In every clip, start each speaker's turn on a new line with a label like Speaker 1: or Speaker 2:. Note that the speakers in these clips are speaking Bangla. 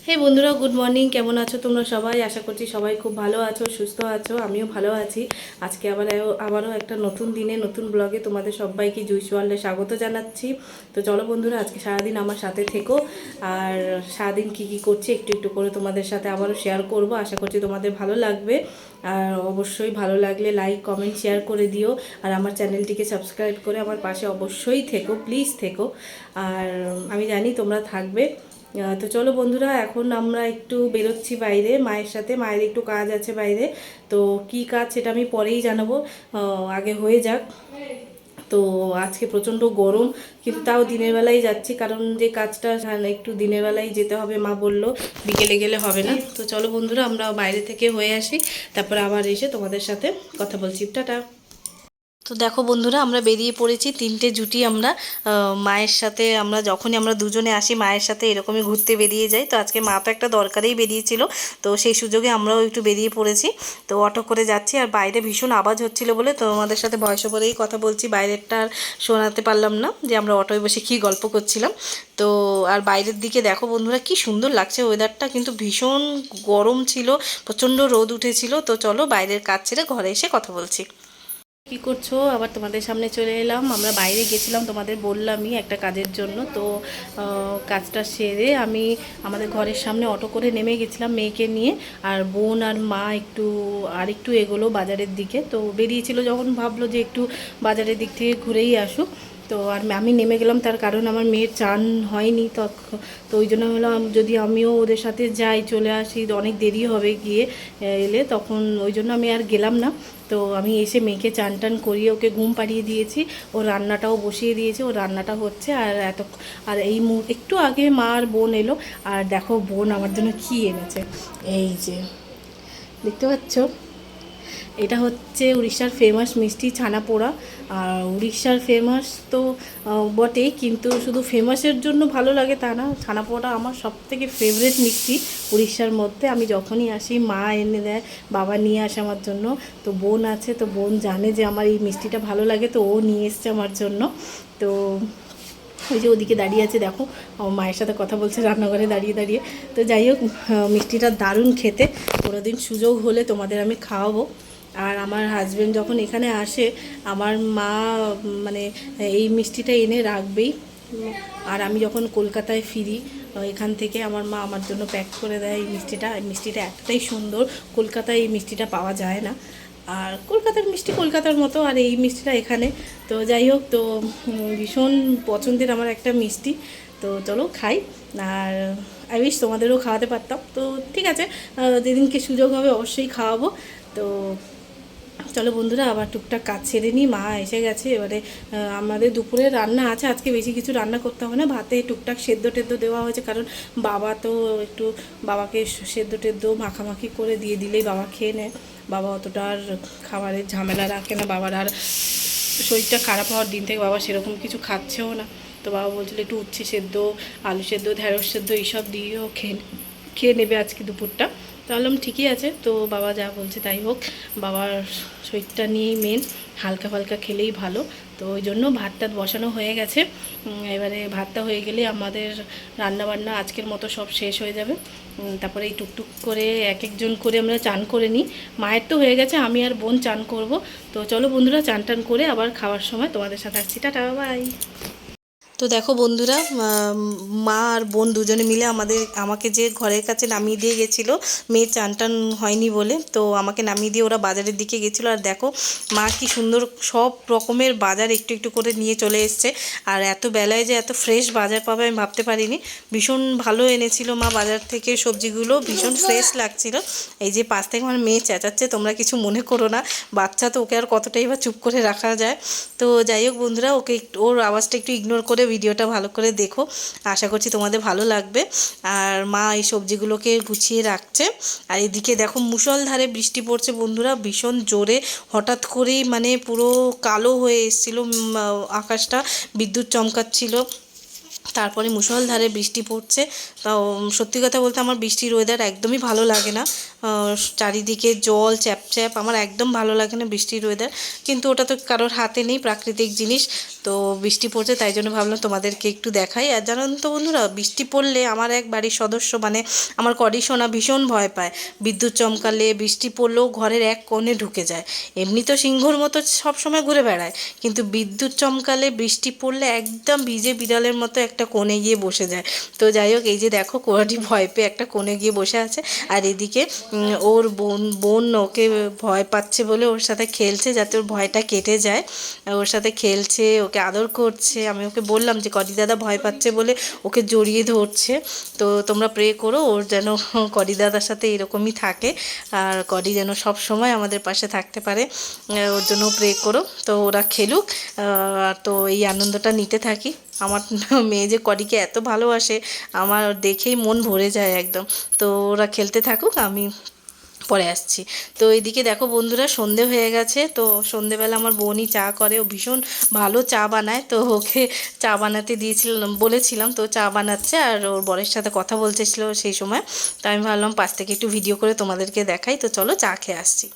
Speaker 1: হে বন্ধুরা, গুড মর্নিং। কেমন আছো তোমরা সবাই? আশা করছি সবাই খুব ভালো আছো, সুস্থ আছো। আমিও ভালো আছি। আজকে আবারও একটা নতুন দিনে নতুন ব্লগে তোমাদের সবাইকে জুইস ওয়ার্ল্ডে স্বাগত জানাচ্ছি। তো চলো বন্ধুরা, আজকে সারাদিন আমার সাথে থেকো। আর সারাদিন কি কি করছি একটু একটু করে তোমাদের সাথে আবারও শেয়ার করব। আশা করছি তোমাদের ভালো লাগবে। আর অবশ্যই ভালো লাগলে লাইক কমেন্ট শেয়ার করে দিও। আর আমার চ্যানেলটিকে সাবস্ক্রাইব করে আমার পাশে অবশ্যই থেকো, প্লিজ থেকো। আর আমি জানি তোমরা থাকবে। তো চলো বন্ধুরা, এখন আমরা একটু বেরোচ্ছি বাইরে মায়ের সাথে। মায়ের একটু কাজ আছে বাইরে। তো কি কাজ সেটা আমি পরেই জানাবো, আগে হয়ে যাক। তো আজকে প্রচণ্ড গরম, কিন্তু তাও দিনের বেলায় যাচ্ছি, কারণ যে কাজটা একটু দিনের বেলায় যেতে হবে। মা বললো বিকেলে গেলে হবে না। তো চলো বন্ধুরা, আমরা বাইরে থেকে হয়ে আসি, তারপর আবার এসে তোমাদের সাথে কথা বলছি। টাটা। তো দেখো বন্ধুরা, আমরা বেরিয়ে পড়েছি তিনটে জুটি। আমরা মায়ের সাথে, আমরা যখনই আমরা দুজনে আসি মায়ের সাথে এরকমই ঘুরতে বেরিয়ে যাই। তো আজকে মা তো একটা দরকারেই বেরিয়েছিল, তো সেই সুযোগে আমরাও একটু বেরিয়ে পড়েছি। তো অটো করে যাচ্ছি, আর বাইরে ভীষণ আওয়াজ হচ্ছিল বলে তোমাদের সাথে ভয়েস ওভারেই কথা বলছি। বাইরেরটা আর শোনাতে পারলাম না যে আমরা অটোয় বসে কী গল্প করছিলাম। তো আর বাইরের দিকে দেখো বন্ধুরা, কি সুন্দর লাগছে ওয়েদারটা, কিন্তু ভীষণ গরম ছিল, প্রচণ্ড রোদ উঠেছিল। তো চলো বাইরের কাজ ছেড়ে ঘরে এসে কথা বলছি। কি করছো? আবার তোমাদের সামনে চলে এলাম। আমরা বাইরে গেছিলাম, তোমাদের বললামই একটা কাজের জন্য। তো কাজটা সেরে আমি আমাদের ঘরের সামনে অটো করে নেমে গেছিলাম মেয়েকে নিয়ে। আর বোন আর মা একটু এগোলো বাজারের দিকে। তো বেরিয়েছিল যখন, ভাবলো যে একটু বাজারের দিক থেকে ঘুরেই আসুক। তো আর আমি নেমে গেলাম, তার কারণ আমার মেয়ের চান হয়নি। তো ওই জন্য হলাম, যদি আমিও ওদের সাথে যাই চলে আসি অনেক দেরি হবে গিয়ে এলে, তখন ওই জন্য আমি আর গেলাম না। তো আমি এসে মেয়েকে চান টান করিয়ে ওকে ঘুম পাড়িয়ে দিয়েছি। ওর রান্নাটাও বসিয়ে দিয়েছি, ওর রান্নাটা হচ্ছে। আর এই একটু আগে মা আর বোন এলো। আর দেখো বোন আমার জন্য কী এনেছে, এই যে দেখতে পাচ্ছ, এটা হচ্ছে উড়িষ্যার ফেমাস মিষ্টি ছানা পোড়া। আর উড়িষ্যার ফেমাস তো বটেই, কিন্তু শুধু ফেমাসের জন্য ভালো লাগে তা না। ছানা পোড়া আমার সবথেকে ফেভারিট মিষ্টি উড়িষ্যার মধ্যে। আমি যখনই আসি মা এনে দেয়, বাবা নিয়ে আসে আমার জন্য। তো বোন আছে, তো বোন জানে যে আমার এই মিষ্টিটা ভালো লাগে, তো ও নিয়ে এসছে আমার জন্য। তো ওই যে ওদিকে দাঁড়িয়ে আছে দেখো, আমার মায়ের সাথে কথা বলছে রান্নাঘরে দাঁড়িয়ে দাঁড়িয়ে। তো যাই হোক, মিষ্টিটা দারুণ খেতে। কোনোদিন সুযোগ হলে তোমাদের আমি খাওয়াবো। আর আমার হাজব্যান্ড যখন এখানে আসে, আমার মা মানে এই মিষ্টিটা এনে রাখবেই। আর আমি যখন কলকাতায় ফিরি, এখান থেকে আমার মা আমার জন্য প্যাক করে দেয় এই মিষ্টিটা। এই মিষ্টিটা এতটাই সুন্দর, কলকাতায় এই মিষ্টিটা পাওয়া যায় না। আর কলকাতার মিষ্টি কলকাতার মতো, আর এই মিষ্টিটা এখানে। তো যাই হোক, তো ভীষণ পছন্দের আমার একটা মিষ্টি। তো চলো খাই। আর আই উইশ তোমাদেরও খাওয়াতে পারতাম। তো ঠিক আছে, যেদিনকে সুযোগ হবে অবশ্যই খাওয়াবো। তো চলো বন্ধুরা, আবার টুকটাক কাজ সেরে নিই। মা এসে গেছে এবারে। আমাদের দুপুরে রান্না আছে, আজকে বেশি কিছু রান্না করতে হবে না। ভাতে টুকটাক সেদ্ধ টেদ্ধ দেওয়া হয়েছে, কারণ বাবা তো একটু, বাবাকে সেদ্ধ টেদ্ধ মাখামাখি করে দিয়ে দিলেই বাবা খেয়ে নেয়। বাবা অতটা আর খাবারের ঝামেলা রাখে না। বাবার আর শরীরটা খারাপ হওয়ার দিন থেকে বাবা সেরকম কিছু খাচ্ছেও না। তো বাবা বলছিল একটু উচ্ছে সেদ্ধ, আলু সেদ্ধ, ঢ্যাঁড়স সেদ্ধ এইসব দিয়েও খেয়ে নেবে আজকে দুপুরটা। তো বললাম ঠিকই আছে, তো বাবা যা বলছে তাই হোক। বাবার শরীরটা নিয়েই মেন, হালকা ফালকা খেলেই ভালো। তো ওই জন্য ভাতটা বসানো হয়ে গেছে। এবারে ভাতটা হয়ে গেলে আমাদের রান্নাবান্না আজকের মতো সব শেষ হয়ে যাবে। তারপরে এই টুকটুক করে এক একজন করে আমরা চান করে নিই। মায়ের তো হয়ে গেছে, আমি আর বোন চান করব। তো চলো বন্ধুরা, চান টান করে আবার খাওয়ার সময় তোমাদের সাথে আসছি। Tata, bye. তো দেখো বন্ধুরা, মা আর বোন দুজনে মিলে আমাকে যে ঘরের কাছে নামিয়ে দিয়ে গেছিলো, মেয়ে চান টান হয়নি বলে, তো আমাকে নামিয়ে দিয়ে ওরা বাজারের দিকে গেছিলো। আর দেখো মা কি সুন্দর সব রকমের বাজার একটু একটু করে নিয়ে চলে এসছে। আর এত বেলায় যে এত ফ্রেশ বাজার পাবে আমি ভাবতে পারিনি। ভীষণ ভালো এনেছিল মা বাজার থেকে, সবজিগুলো ভীষণ ফ্রেশ লাগছিল। এই যে পাশ থেকে আমার মেয়ে চেঁচাচ্ছে, তোমরা কিছু মনে করো না, বাচ্চা তো, ওকে আর কতটাই বা চুপ করে রাখা যায়। তো যাই হোক বন্ধুরা, ওর আওয়াজটা একটু ইগনোর করে ভিডিওটা ভালো করে দেখো, আশা করছি তোমাদের ভালো লাগবে। আর মা এই সবজিগুলোকে গুছিয়ে রাখছে। আর এদিকে দেখো মুষলধারে বৃষ্টি পড়ছে বন্ধুরা, ভীষণ জোরে। হঠাৎ করেই মানে পুরো কালো হয়ে এসেছিলো আকাশটা, বিদ্যুৎ চমকাচ্ছিল। তারপরে মুষলধারে বৃষ্টি পড়ছে। তাও সত্যি কথা বলতে আমার বৃষ্টির ওয়েদার একদমই ভালো লাগে না। চারিদিকে জল চ্যাপচ্যাপ, আমার একদম ভালো লাগে না বৃষ্টির ওয়েদার। কিন্তু ওটা তো কারোর হাতে নেই, প্রাকৃতিক জিনিস। তো বৃষ্টি পড়ছে তাই জন্য ভাবলাম তোমাদেরকে একটু দেখাই। আর জানেন তো বন্ধুরা, বৃষ্টি পড়লে আমার এক বাড়ির সদস্য মানে আমার কড়ি সোনা ভীষণ ভয় পায়। বিদ্যুৎ চমকালে বৃষ্টি পড়লেও ঘরের এক কোণে ঢুকে যায়। এমনি তো সিংহর মতো সবসময় ঘুরে বেড়ায়, কিন্তু বিদ্যুৎ চমকালে বৃষ্টি পড়লে একদম ভিজে বিড়ালের মতো একটা কোণে গিয়ে বসে যায়। তো যাই হোক, এই যে দেখো কোয়াটি ভয় পেয়ে একটা কোণে গিয়ে বসে আছে। আর এদিকে ওর বোন ওকে ভয় পাচ্ছে বলে ওর সাথে খেলছে, যাতে ওর ভয়টা কেটে যায়। ওর সাথে খেলছে, ওকে আদর করছে। আমি ওকে বললাম যে কডি দাদা ভয় পাচ্ছে বলে ওকে জড়িয়ে ধরছে। তো তোমরা প্রে করো ওর যেন কডি দাদার সাথে এরকমই থাকে, আর কডি যেন সব সময় আমাদের পাশে থাকতে পারে, ওর জন্য প্রে করো। তো ওরা খেলুক, তো এই আনন্দটা নিতে থাকি। আমার মেয়ে যে কডিকে এত ভালোবাসে, আমার দেখেই মন ভরে যায় একদম। তো ওরা খেলতে থাকুক, আমি পরে আসছি। তো এইদিকে দেখো বন্ধুরা, সন্ধে হয়ে গেছে। তো সন্ধেবেলা আমার বোনই চা করে, ও ভীষণ ভালো চা বানায়। তো ওকে চা বানাতে দিয়েছিলাম, বলেছিলাম, তো চা বানাচ্ছে আর ওর বরের সাথে কথা বলতেছিল সেই সময়। তো আমি ভাবলাম পাশ থেকে একটু ভিডিও করে তোমাদেরকে দেখাই। তো চলো চা খেয়ে আসছি।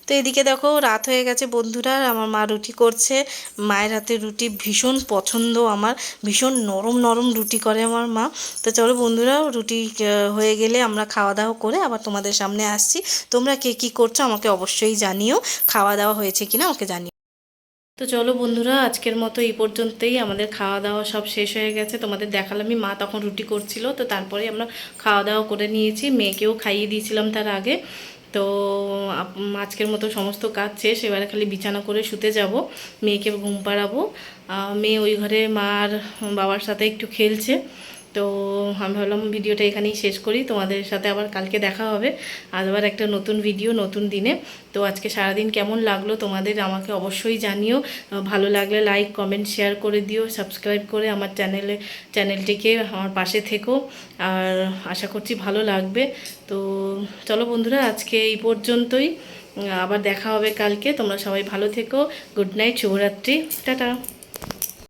Speaker 1: তো এদিকে দেখো রাত হয়ে গেছে বন্ধুরা, আমার মা রুটি করছে। মায়ের হাতে রুটি ভীষণ পছন্দ আমার, ভীষণ নরম নরম রুটি করে আমার মা। তো চলো বন্ধুরা, রুটি হয়ে গেলে আমরা খাওয়া দাওয়া করে আবার তোমাদের সামনে আসছি। তোমরা কে কী করছো আমাকে অবশ্যই জানিও, খাওয়া দাওয়া হয়েছে কিনা আমাকে জানিও। তো চলো বন্ধুরা, আজকের মতো এই পর্যন্তই। আমাদের খাওয়া দাওয়া সব শেষ হয়ে গেছে, তোমাদের দেখালামই। মা তখন রুটি করছিল, তো তারপরে আমরা খাওয়া দাওয়া করে নিয়েছি, মেয়েকেও খাইয়ে দিয়েছিলাম তার আগে। তো আজকের মতো সমস্ত কাজ শেষ, এবারে খালি বিছানা করে শুতে যাব, মেয়েকে ঘুম পাড়াবো। মেয়ে ওই ঘরে মার বাবার সাথে একটু খেলছে। তো আমি ভাবলাম ভিডিওটা এখানেই শেষ করি, তোমাদের সাথে আবার কালকে দেখা হবে আবার একটা নতুন ভিডিও নতুন দিনে। তো আজকে সারাদিন কেমন লাগলো তোমাদের আমাকে অবশ্যই জানিও। ভালো লাগলে লাইক কমেন্ট শেয়ার করে দিও, সাবস্ক্রাইব করে আমার চ্যানেলটিকে আমার পাশে থেকো। আর আশা করছি ভালো লাগবে। তো চলো বন্ধুরা, আজকে এই পর্যন্তই, আবার দেখা হবে কালকে। তোমরা সবাই ভালো থেকো। গুড নাইট, শুভরাত্রি, টাটা।